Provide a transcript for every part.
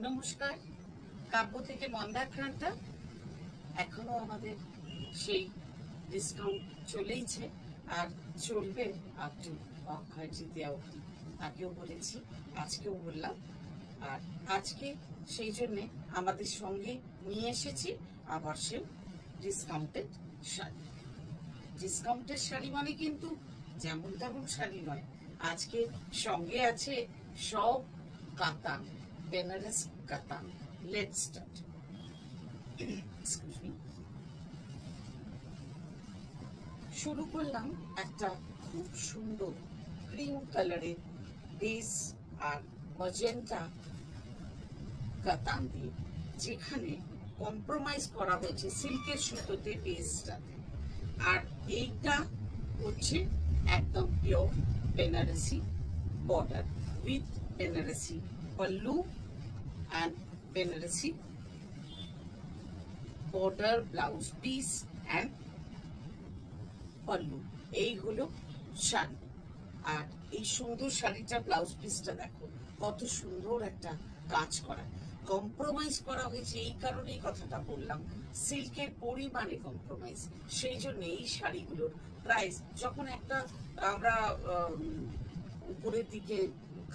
নমস্কার, কাব্য থেকে মন্দার ঘ্রাণটা এখনো আমাদের সেই ডিসকাউন্ট চলেইছে আর চলবে আপ টু অক্ষয় তৃতীয়া অবধি। আগেও বলেছি, আজকেও বললাম। আর আজকে সেই জন্যে আমাদের সঙ্গে নিয়ে এসেছি আবার সে ডিসকাউন্টেড শাড়ি। ডিসকাউন্টেড শাড়ি মানে কিন্তু যেমন তেমন শাড়ি নয়, আজকে সঙ্গে আছে সব কাতান, বেনারস কাতান। Let's start. শুরু করলাম একটা খুব সুন্দর ক্রিম কালারের বেস আর ম্যাজেন্টা কাতান দিয়ে, যেখানে কম্প্রোমাইজ করা হয়েছে সিল্কের সুতোতে বেসটাতে। আর এইটা হচ্ছে একদম pure Banarasi border with Banarasi pallu and Banarasi border blouse piece and pallu. এই হলো শাড়ি। আর এই সুন্দর শাড়িটা ব্লাউজ পিসটা দেখো কত সুন্দর একটা কাজ করা, কম্প্রোমাইজ করা হয়েছে। এই কারণেই কথাটা বললাম, সিল্কের পরিমাণে কম্প্রোমাইজ। সেই জন্য এই শাড়িগুলোর প্রাইস, যখন একটা আমরা উপরের দিকে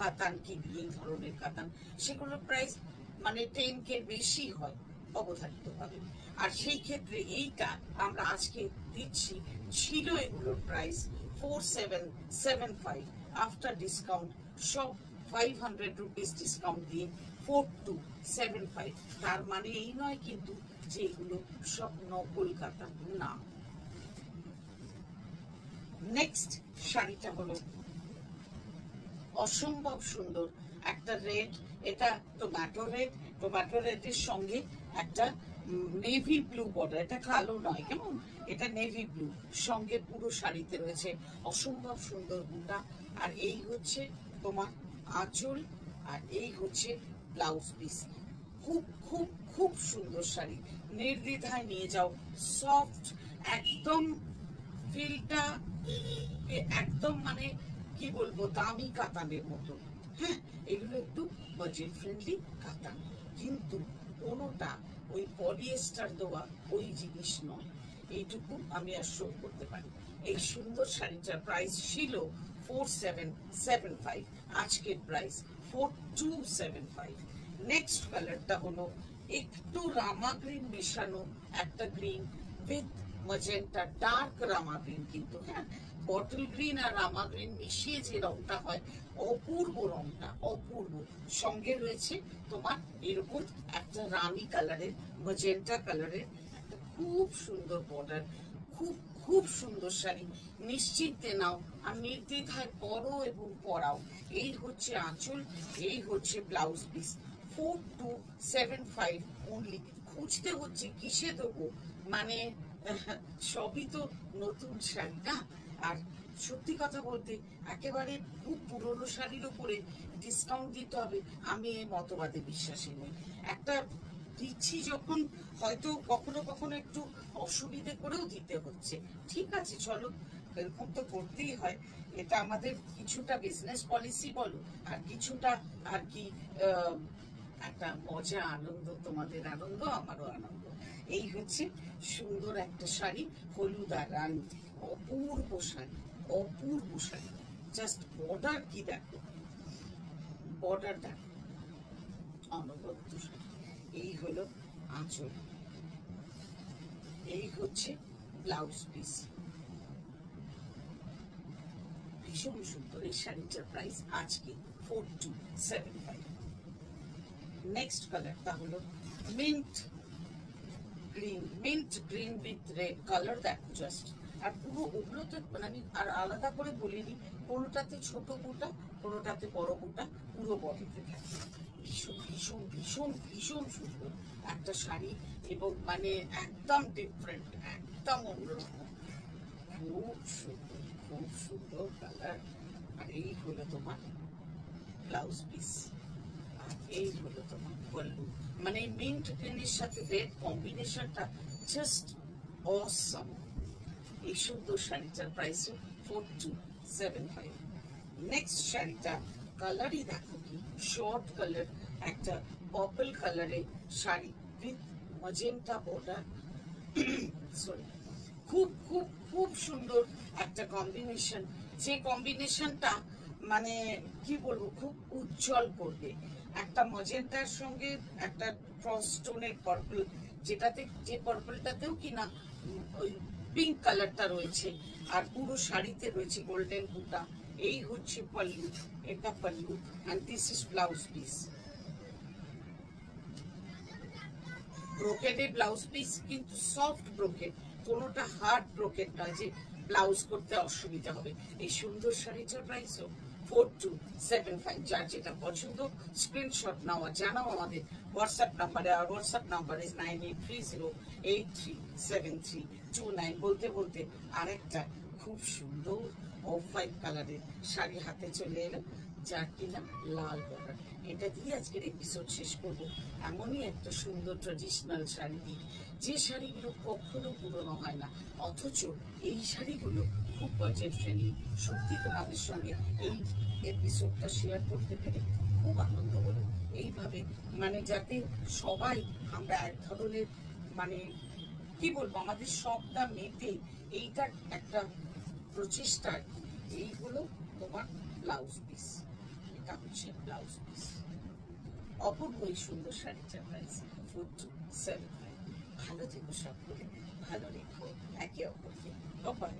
কাতান কিনি, এই ধরনের কাতান, সেগুলোর প্রাইস মানে 10K বেশি হয় অবধারিতভাবে। আর সেই ক্ষেত্রে এইটা আমরা আজকে দিচ্ছি, ছিল এগুলোর প্রাইস 4775, আফটার ডিসকাউন্ট সব 500 রুপিস ডিসকাউন্ট দিয়ে 4275। তার মানে এই নয় কিন্তু যে এগুলো সব নকল কাতান, না। নেক্সট শাড়িটা হলো অসম্ভব সুন্দর একটা রেড, এটা টোম্যাটো রেড, টোম্যাটো রেডের সঙ্গে একটা নেভি ব্লু বর্ডার, এটা কালো নয়, কেমন, এটা নেভি ব্লু সঙ্গে পুরো শাড়িতে রয়েছে অসম্ভব সুন্দর বুটা। আর এই হচ্ছে তোমার আঁচল, আর এই হচ্ছে ব্লাউজ পিস। খুব খুব খুব সুন্দর শাড়ি, নির্দ্বিধায় নিয়ে যাও। সফট একদম, ফিলটা একদম মানে কি বলবো, দামি কাতানের মতো। হ্যাঁ, এগুলো একটু বাজেট ফ্রেন্ডলি কাতান, কিন্তু কোনোটা ওই পলিয়েস্টার দেওয়া ওই জিনিস নয়, এইটুকু আমি অ্যাসিওর করতে পারি। এই সুন্দর শাড়িটার প্রাইস ছিল 4775, আজকের প্রাইস 4275। নেক্সট কালারটা হলো একটু রামা গ্রিন মেশানো একটা green with magenta, dark Rama green কিন্তু, হ্যাঁ, বটল গ্রিন আর রামা গ্রিন মিশিয়ে যে রংটা হয়, অপূর্ব রংটা, অপূর্ব। সঙ্গে রয়েছে তোমার এরকম একটা রানি কালারের, ম্যাজেন্টা কালারের একটা খুব সুন্দর বর্ডার। খুব খুব সুন্দর শাড়ি, নিশ্চিন্তে নাও আর নির্দ্বিধায় পরো এবং পরাও। এই হচ্ছে আঁচল, এই হচ্ছে ব্লাউজ পিস। 4275 অনলি। খুঁজতে হচ্ছে কিসে দেবো, মানে সবই তো নতুন শাড়ি না। আর সত্যি কথা বলতে, একেবারে খুব পুরনো শাড়ির উপরে ডিসকাউন্ট দিতে হবে, আমি এই মতবাদে বিশ্বাসী নই। একটা দিচ্ছি যখন, হয়তো কখনো কখনো একটু অসুবিধে করেও দিতে হচ্ছে, ঠিক আছে, চলো, এরকম তো করতেই হয়। এটা আমাদের কিছুটা বিজনেস পলিসি বলো, আর কিছুটা আর কি একটা মজা, আনন্দ, তোমাদের আনন্দ আমারও আনন্দ। এই হচ্ছে সুন্দর একটা শাড়ি, হলুদ আর রানী, অপূর্ব শাড়ি, অপূর্ব শাড়ি। জাস্ট বর্ডার কি দেখো, বর্ডার দেখো, অনবদ্য শাড়ি। এই হলো আঁচল, এই হচ্ছে ব্লাউজ পিস। ভীষণ সুন্দর এই শাড়িটার প্রাইস আজকে 4275। নেক্সট কালারটা হলো mint green, mint green with red colour, দেখো জাস্ট। আর পুরো ওগুলো তো মানে আমি আর আলাদা করে বলিনি, কোনোটাতে ছোট বুটা, কোনোটাতে বড় বুটা, পুরো বডিতে থাকে। ভীষণ ভীষণ ভীষণ ভীষণ সুন্দর একটা শাড়ি, এবং মানে একদম ডিফারেন্ট, একদম অন্যরকম, খুব সুন্দর, খুব সুন্দর কালার। আর এই হলো তোমার ব্লাউজ পিস, এই হলো তোমার পল্লু। মানে মিন্ট গ্রিনের সাথে রেড কম্বিনেশনটা জাস্ট অসম। এই সুন্দর শাড়িটার প্রাইস 4275। নেক্সট শাড়িটা কালারই দেখো কি শর্ট কালার, একটা পার্পল কালারে sari with magenta border. Sorry, খুব খুব খুব সুন্দর একটা কম্বিনেশন, যে কম্বিনেশনটা মানে কি বলবো, খুব উজ্জ্বল করবে। একটা ম্যাজেন্টার সঙ্গে একটা ক্রস টোনের পার্পল, যেটাতে যে পার্পলটাতেও কিনা ওই পিঙ্ক কালারটা রয়েছে, আর পুরো শাড়িতে রয়েছে গোল্ডেন বুটা। এই হচ্ছে পল্লু, এটা pallu, and this is blouse piece. ব্রোকেডে ব্লাউজ পিস, কিন্তু সফট ব্রোকেড, কোনোটা হার্ড ব্রোকেড নয় যে ব্লাউজ করতে অসুবিধা হবে। এই সুন্দর শাড়িটার প্রাইসও 4275। যার যেটা পছন্দ স্ক্রিনশট নাও, জানাও আমাদের হোয়াটসঅ্যাপ নাম্বারে। আর হোয়াটসঅ্যাপ নাম্বার ইজ 9830837329। বলতে বলতে আরেকটা খুব সুন্দর অফ হোয়াইট কালারের শাড়ি হাতে চলে এলো, যার কিনা লাল বর্ডার। এটা দিয়ে আজকের এপিসোড শেষ করব। এমনই একটা সুন্দর ট্র্যাডিশনাল শাড়ি দিয়ে, যে শাড়িগুলো কখনো পুরনো হয় না, অথচ এই শাড়িগুলো খুব বাজেট ফ্রেন্ডলি। সত্যি তোমাদের সঙ্গে এই এপিসোডটা শেয়ার করতে পেরে খুব আনন্দ হলো। এইভাবে মানে যাতে সবাই আমরা এক ধরনের মানে কি বলবো, আমাদের সবটা মেতে এইটার একটা প্রচেষ্টা। এইগুলো তোমার ব্লাউজ পিস, এটা হচ্ছে ব্লাউজ পিস। অপূর্ব এই সুন্দর শাড়িটার প্রাইস 4275। ভালো থেকো সকলে, ভালো রেখো একে অপরকে। বাই।